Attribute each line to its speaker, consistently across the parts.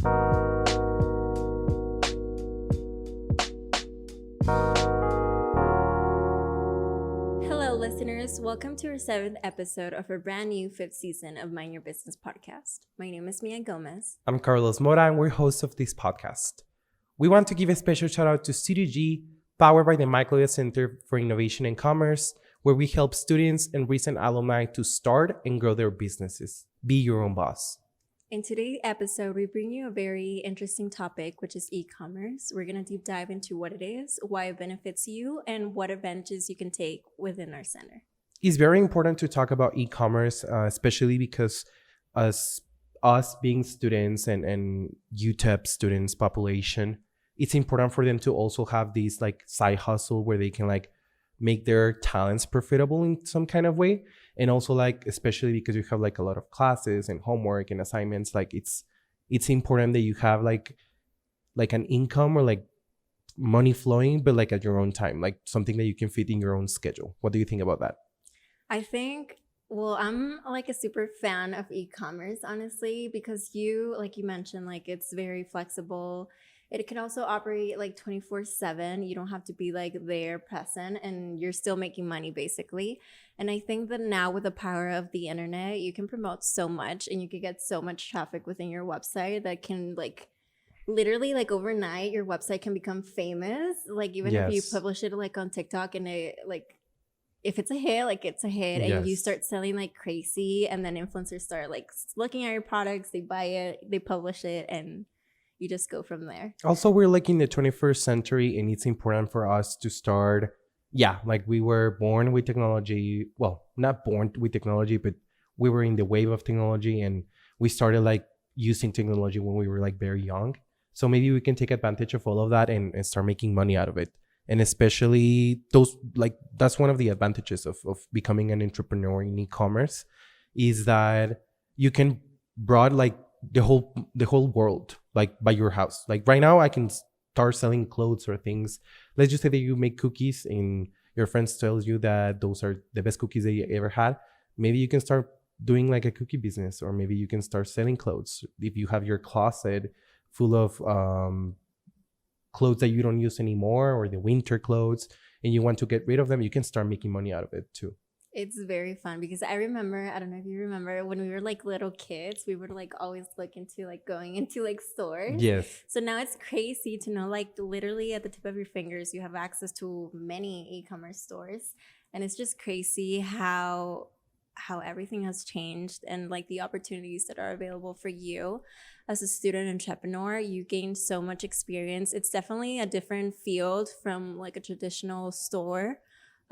Speaker 1: Hello, listeners. Welcome to our 7th episode of our brand new 5th season of Mind Your Business podcast. My name is Mia Gomez.
Speaker 2: I'm Carlos Mora, and we're hosts of this podcast. We want to give a special shout out to Studio G, powered by the Michael Center for Innovation and Commerce, where we help students and recent alumni to start and grow their businesses. Be your own boss.
Speaker 1: In today's episode, we bring you a very interesting topic, which is e-commerce. We're going to deep dive into what it is, why it benefits you, and what advantages you can take within our center.
Speaker 2: It's very important to talk about e-commerce, especially because as us being students and UTEP students population, it's important for them to also have these like side hustle where they can like make their talents profitable in some kind of way. And also like, especially because you have like a lot of classes and homework and assignments, like it's important that you have like an income or like money flowing, but like at your own time, like something that you can fit in your own schedule. What do you think about that?
Speaker 1: I think, well, I'm like a super fan of e-commerce, honestly, because like you mentioned, like it's very flexible. It can also operate like 24/7. You don't have to be like there present and you're still making money basically. And I think that now with the power of the internet, you can promote so much and you can get so much traffic within your website that can like literally like overnight your website can become famous. Like even if you publish it like on TikTok and it like if it's a hit, like it's a hit and you start selling like crazy and then influencers start like looking at your products, they buy it, they publish it and you just go from there.
Speaker 2: Also, we're like in the 21st century and it's important for us to start, like we were born with technology. Well, not born with technology, but we were in the wave of technology and we started like using technology when we were like very young. So maybe we can take advantage of all of that and start making money out of it. And especially those, like that's one of the advantages of becoming an entrepreneur in e-commerce is that you can broad like the whole world like by your house. Like right now I can start selling clothes or things. Let's just say that you make cookies and your friends tells you that those are the best cookies they ever had. Maybe you can start doing like a cookie business, or maybe you can start selling clothes. If you have your closet full of clothes that you don't use anymore or the winter clothes and you want to get rid of them, you can start making money out of it too.
Speaker 1: It's very fun because I remember, I don't know if you remember when we were like little kids, we would like always look into like going into like stores.
Speaker 2: Yes.
Speaker 1: So now it's crazy to know like literally at the tip of your fingers, you have access to many e-commerce stores. And it's just crazy how everything has changed and like the opportunities that are available for you as a student entrepreneur. You gain so much experience. It's definitely a different field from like a traditional store.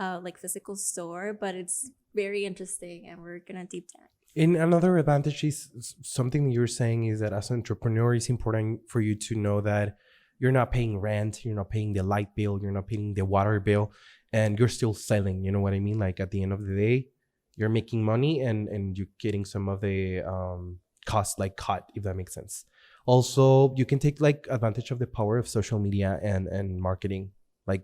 Speaker 1: Like physical store, but it's very interesting and we're gonna deep dive.
Speaker 2: And another advantage is something you're saying is that as an entrepreneur, it's important for you to know that you're not paying rent, you're not paying the light bill, you're not paying the water bill, and you're still selling. You know what I mean? Like at the end of the day, you're making money and you're getting some of the costs like cut, if that makes sense. Also, you can take like advantage of the power of social media and marketing. Like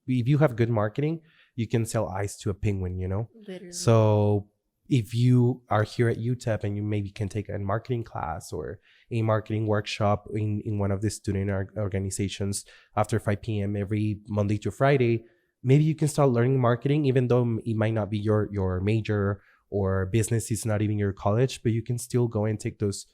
Speaker 2: if you have good marketing, you can sell ice to a penguin, you know?
Speaker 1: Literally.
Speaker 2: So if you are here at UTEP and you maybe can take a marketing class or a marketing workshop in one of the student organizations after 5 p.m. every Monday to Friday, maybe you can start learning marketing, even though it might not be your major or business is not even your college, but you can still go and take those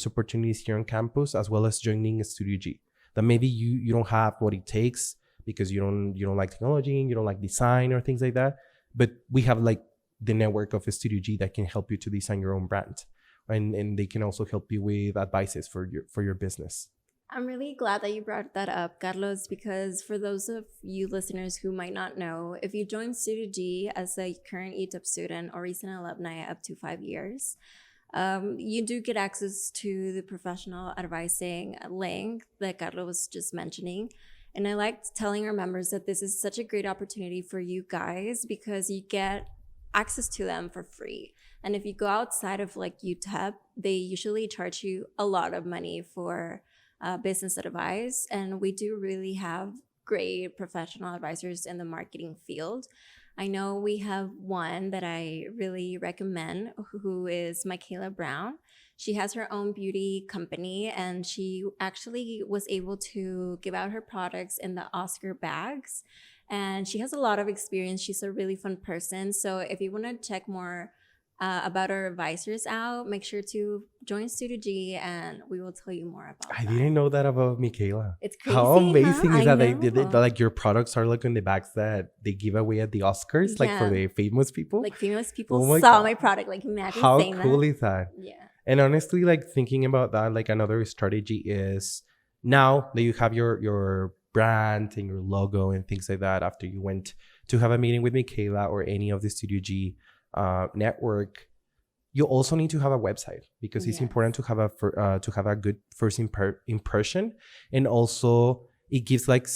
Speaker 2: opportunities here on campus, as well as joining a Studio G. That maybe you don't have what it takes because you don't like technology, you don't like design or things like that. But we have like the network of a Studio G that can help you to design your own brand. And they can also help you with advices for your business.
Speaker 1: I'm really glad that you brought that up, Carlos, because for those of you listeners who might not know, if you join Studio G as a current UTEP student or recent alumni up to 5 years, you do get access to the professional advising link that Carlos was just mentioning. And I liked telling our members that this is such a great opportunity for you guys because you get access to them for free. And if you go outside of like UTEP, they usually charge you a lot of money for business advice. And we do really have great professional advisors in the marketing field. I know we have one that I really recommend, who is Michaela Brown. She has her own beauty company, and she actually was able to give out her products in the Oscar bags. And she has a lot of experience. She's a really fun person. So if you want to check more about our advisors out, make sure to join Studio G, and we will tell you more about
Speaker 2: I
Speaker 1: that.
Speaker 2: didn't know that about Michaela.
Speaker 1: It's crazy.
Speaker 2: How amazing
Speaker 1: huh?
Speaker 2: is
Speaker 1: I
Speaker 2: that they did it?
Speaker 1: know.
Speaker 2: Like your products are like in the bags that they give away at the Oscars, like for
Speaker 1: Yeah.
Speaker 2: the famous people.
Speaker 1: Like famous people
Speaker 2: Oh my
Speaker 1: saw
Speaker 2: God.
Speaker 1: my product. Like imagine
Speaker 2: How
Speaker 1: saying
Speaker 2: cool
Speaker 1: that.
Speaker 2: is that?
Speaker 1: Yeah.
Speaker 2: And honestly, like thinking about that, like another strategy is now that you have your brand and your logo and things like that, after you went to have a meeting with Michaela or any of the Studio G network, you also need to have a website, because it's
Speaker 1: Yes.
Speaker 2: important to have a good first impression, and also it gives like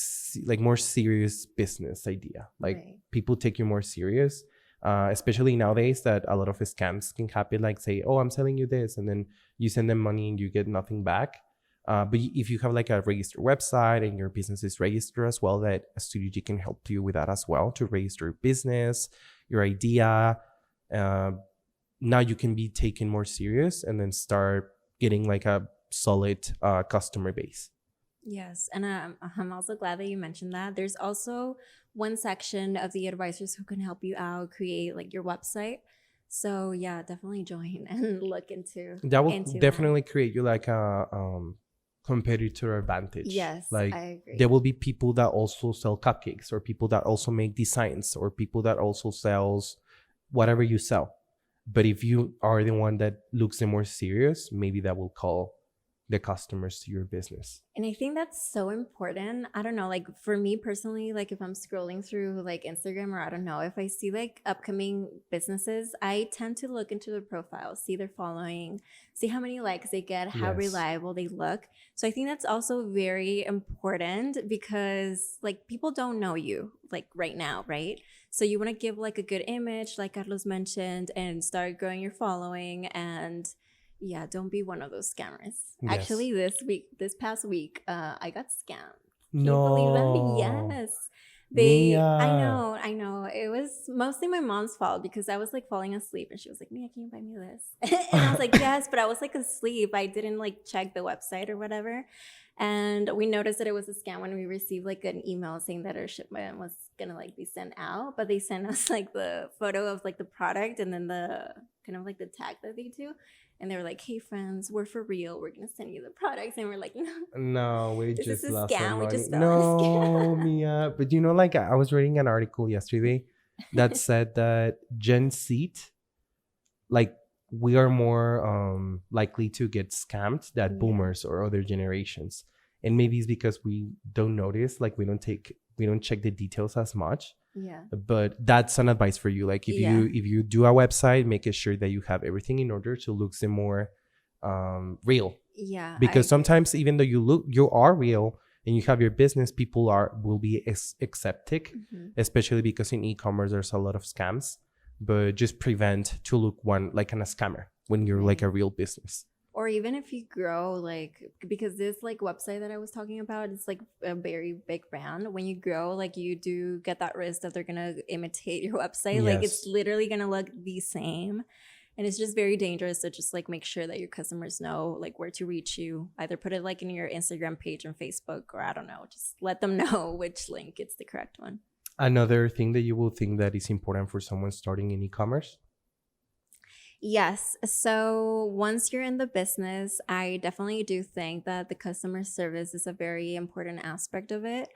Speaker 2: more serious business idea. Like
Speaker 1: Right.
Speaker 2: people take you more serious, especially nowadays that a lot of scams can happen. Like say, oh, I'm selling you this, and then you send them money and you get nothing back. But if you have like a registered website and your business is registered as well, that a Studio G can help you with that as well, to register your business, your idea. Now you can be taken more serious and then start getting like a solid customer base.
Speaker 1: Yes. And I'm also glad that you mentioned that. There's also one section of the advisors who can help you out create like your website. So yeah, definitely join and look into
Speaker 2: That will
Speaker 1: into
Speaker 2: definitely create you like a competitor advantage.
Speaker 1: Yes,
Speaker 2: like
Speaker 1: I agree.
Speaker 2: there will be people that also sell cupcakes, or people that also make designs, or people that also sells whatever you sell. But if you are the one that looks the more serious, maybe that will call the customers to your business.
Speaker 1: And I think that's so important. I don't know, like for me personally, like if I'm scrolling through like Instagram, or I don't know, if I see like upcoming businesses, I tend to look into their profile, see their following, see how many likes they get, how
Speaker 2: Yes.
Speaker 1: reliable they look. So I think that's also very important, because like people don't know you like right now, right? So you want to give like a good image, like Carlos mentioned, and start growing your following. And yeah, don't be one of those scammers.
Speaker 2: Yes.
Speaker 1: Actually, this past week, I got scammed. Can you believe that? Yes.
Speaker 2: Mia.
Speaker 1: I know. It was mostly my mom's fault, because I was like falling asleep and she was like, Mia, can you buy me this? And I was like, yes, but I was like asleep. I didn't like check the website or whatever. And we noticed that it was a scam when we received like an email saying that our shipment was gonna like be sent out, but they sent us like the photo of like the product and then the kind of like the tag that they do. And they were like, hey friends, we're for real, we're gonna send you the products. And we're like,
Speaker 2: No, we
Speaker 1: this
Speaker 2: just
Speaker 1: is a
Speaker 2: lost our
Speaker 1: scam. We
Speaker 2: money.
Speaker 1: just fell in a
Speaker 2: No,
Speaker 1: scam.
Speaker 2: Mia. But you know, like I was reading an article yesterday that said that Gen Z, like we are more likely to get scammed than
Speaker 1: Yeah.
Speaker 2: boomers or other generations. And maybe it's because we don't notice, like we don't check the details as much.
Speaker 1: Yeah.
Speaker 2: But that's an advice for you. Like if you do a website, make it sure that you have everything in order to look the more real.
Speaker 1: Yeah.
Speaker 2: Because sometimes even though you are real and you have your business, people will be accepting, especially because in e-commerce there's a lot of scams. But just prevent to look like a scammer when you're like a real business.
Speaker 1: Or even if you grow, like, because this like website that I was talking about, it's like a very big brand. When you grow, like you do get that risk that they're gonna imitate your website.
Speaker 2: Yes.
Speaker 1: Like it's literally gonna look the same. And it's just very dangerous to just like make sure that your customers know like where to reach you. Either put it like in your Instagram page and Facebook, or I don't know, just let them know which link is the correct one.
Speaker 2: Another thing that you will think that is important for someone starting in e-commerce?
Speaker 1: Yes. So once you're in the business, I definitely do think that the customer service is a very important aspect of it,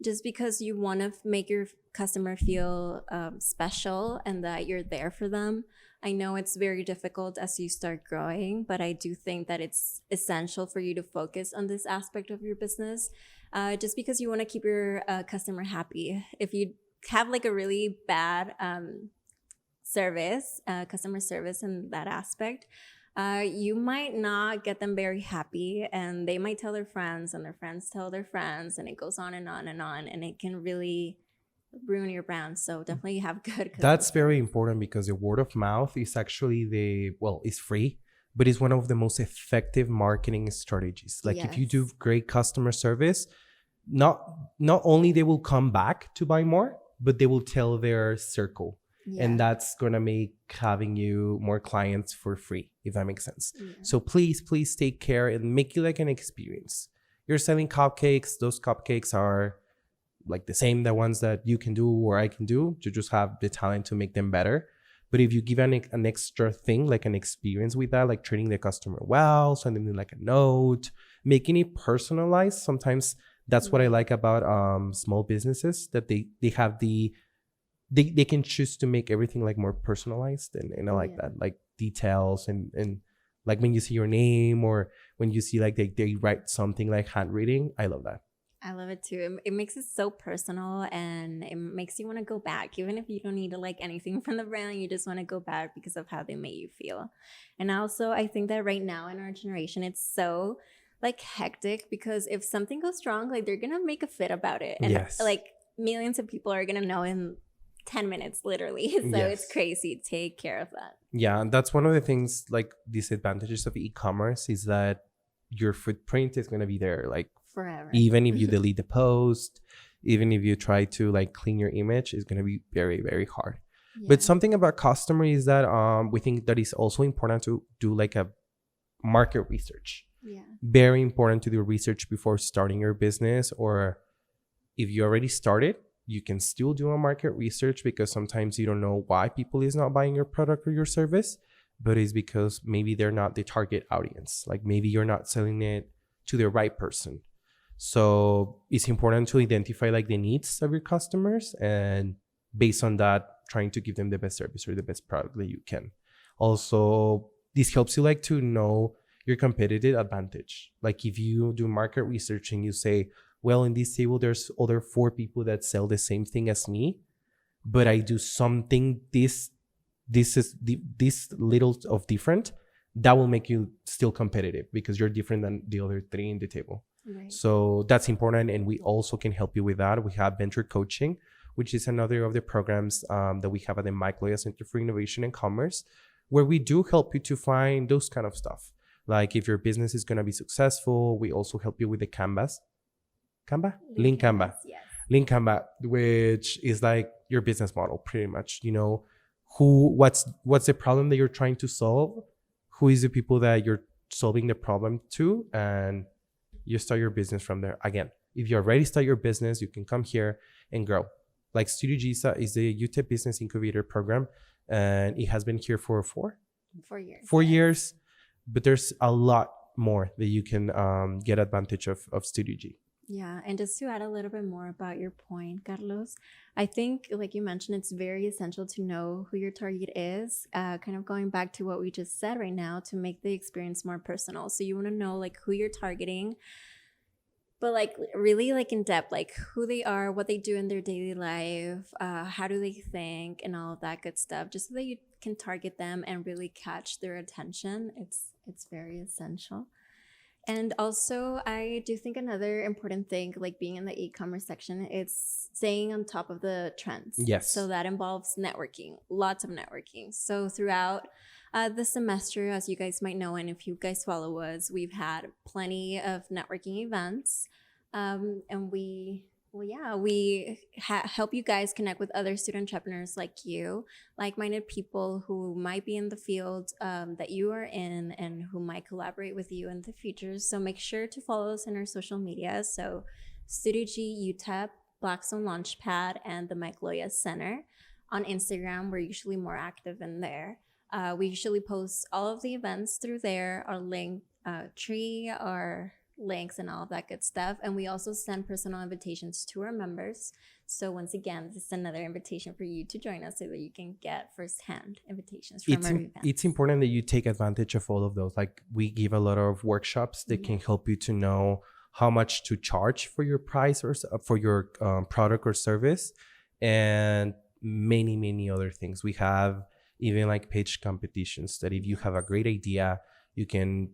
Speaker 1: just because you want to make your customer feel special and that you're there for them. I know it's very difficult as you start growing, but I do think that it's essential for you to focus on this aspect of your business, just because you want to keep your customer happy. If you have like a really bad customer service in that aspect, you might not get them very happy, and they might tell their friends, and their friends tell their friends, and it goes on and on and on, and it can really ruin your brand. So definitely have good customer
Speaker 2: That's very
Speaker 1: service.
Speaker 2: important, because the word of mouth is actually it's free, but it's one of the most effective marketing strategies. Like if you do
Speaker 1: Yes.
Speaker 2: great customer service, not only they will come back to buy more, but they will tell their circle.
Speaker 1: Yeah.
Speaker 2: And that's going to make having you more clients for free, if that makes sense.
Speaker 1: Yeah.
Speaker 2: So please take care and make it like an experience. You're selling cupcakes. Those cupcakes are like the same, the ones that you can do or I can do. You just have the talent to make them better. But if you give an extra thing, like an experience with that, like treating the customer well, sending them like a note, making it personalized. Sometimes that's what I like about small businesses, that they have they can choose to make everything like more personalized. And I like that, like details and like when you see your name or when you see like they write something like handwriting. I love that.
Speaker 1: I love it too. It makes it so personal, and it makes you want to go back, even if you don't need to like anything from the brand. You just want to go back because of how they made you feel. And also, I think that right now in our generation, it's so like hectic, because if something goes wrong, like they're gonna make a fit about it, and like millions of people are gonna know in 10 minutes, literally. So it's crazy. Take care of that.
Speaker 2: Yeah, and that's one of the things, like disadvantages of e-commerce, is that your footprint is gonna be there like
Speaker 1: forever.
Speaker 2: Even if you delete the post, even if you try to like clean your image, it's going to be very, very hard. But something about customer is that we think that it's also important to do like a market research. Very important to do research before starting your business, or if you already started, you can still do a market research, because sometimes you don't know why people is not buying your product or your service, but it's because maybe they're not the target audience. Like maybe you're not selling it to the right person. So it's important to identify like the needs of your customers, and based on that, trying to give them the best service or the best product that you can. Also, this helps you like to know your competitive advantage. Like if you do market research and you say, well, in this table, there's other 4 people that sell the same thing as me, but I do something this little of different, that will make you still competitive because you're different than the other 3 in the table. So that's important, and we also can help you with that. We have venture coaching, which is another of the programs that we have at the Mike Loya Center for Innovation and Commerce, where we do help you to find those kind of stuff. Like if your business is going to be successful, we also help you with the Lean Canva, which is like your business model, pretty much. You know, what's the problem that you're trying to solve? Who is the people that you're solving the problem to? And you start your business from there. Again, if you already start your business, you can come here and grow. Like Studio Giza is the UTEP Business Incubator program, and it has been here for 4 years. 4 years, but there's a lot more that you can get advantage of Studio G.
Speaker 1: Yeah, and just to add a little bit more about your point, Carlos, I think, like you mentioned, it's very essential to know who your target is, kind of going back to what we just said right now, to make the experience more personal. So you want to know like who you're targeting, but like really like in depth, like who they are, what they do in their daily life, how do they think, and all of that good stuff, just so that you can target them and really catch their attention. It's very essential. And also, I do think another important thing, like being in the e-commerce section, it's staying on top of the trends. So that involves networking, lots of networking. So throughout the semester, as you guys might know, and if you guys follow us, we've had plenty of networking events. And we help you guys connect with other student entrepreneurs like you, like-minded people who might be in the field that you are in and who might collaborate with you in the future. So make sure to follow us in our social media. So Studio G, UTEP, Blackstone Launchpad, and the Mike Loya Center. On Instagram, we're usually more active in there. We usually post all of the events through there, our link tree, our links, and all of that good stuff. And we also send personal invitations to our members. So once again, this is another invitation for you to join us so that you can get firsthand invitations from our events. It's
Speaker 2: important that you take advantage of all of those. Like we give a lot of workshops that can help you to know how much to charge for your price or for your product or service, and many other things. We have even like page competitions that if you have a great idea, you can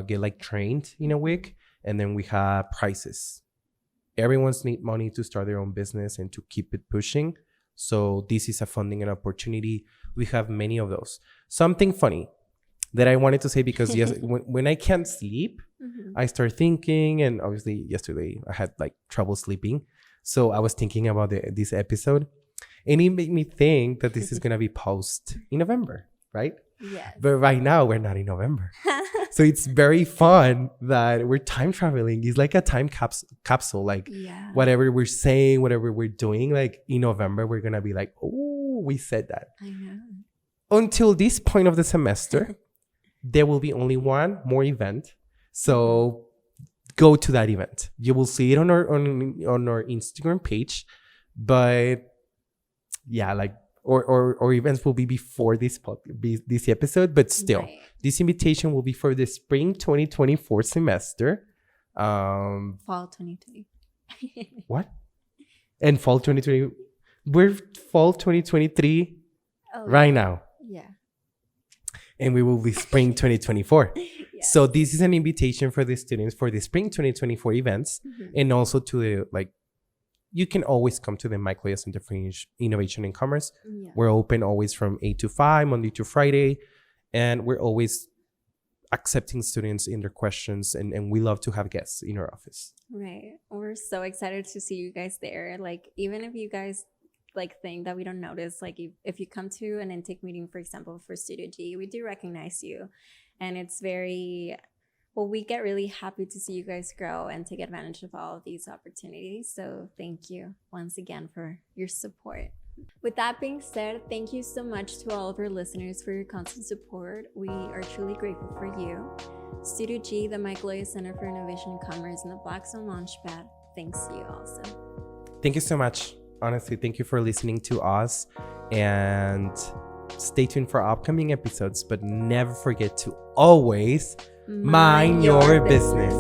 Speaker 2: get like trained in a week. And then we have prices. Everyone's need money to start their own business and to keep it pushing. So this is a funding and opportunity. We have many of those. Something funny that I wanted to say, because when I can't sleep, I start thinking, and obviously yesterday I had like trouble sleeping. So I was thinking about this episode. And it made me think that this is going to be post in November, right?
Speaker 1: Yes.
Speaker 2: But right now we're not in November. So it's very fun that we're time traveling. It's like a time capsule. Like
Speaker 1: Yeah.
Speaker 2: whatever we're saying, whatever we're doing, like in November, we're going to be like, oh, we said that.
Speaker 1: I know.
Speaker 2: Until this point of the semester, there will be only one more event. So go to that event. You will see it on our Instagram page. But yeah, like or events will be before this episode, but still,
Speaker 1: Right.
Speaker 2: this invitation will be for the spring 2024 semester.
Speaker 1: Fall 2020.
Speaker 2: What? And fall 2020. We're fall 2023 right now.
Speaker 1: Yeah.
Speaker 2: And we will be spring 2024.
Speaker 1: Yeah.
Speaker 2: So this is an invitation for the students for the spring 2024 events, and also to the, like, you can always come to the Mike Loya Center for Innovation and Commerce.
Speaker 1: Yeah.
Speaker 2: We're open always from 8 to 5, Monday to Friday, and we're always accepting students in their questions, and we love to have guests in our office.
Speaker 1: Right. We're so excited to see you guys there. Like, even if you guys like think that we don't notice, like if you come to an intake meeting, for example, for Studio G, we do recognize you. And it's very, well, we get really happy to see you guys grow and take advantage of all of these opportunities. So thank you once again for your support. With that being said, thank you so much to all of our listeners for your constant support. We are truly grateful for you. Studio G, the Mike Loya Center for Innovation and Commerce, and the Blackstone Launchpad, thanks to you also.
Speaker 2: Thank you so much. Honestly, thank you for listening to us, and stay tuned for upcoming episodes, but never forget to always mind your business.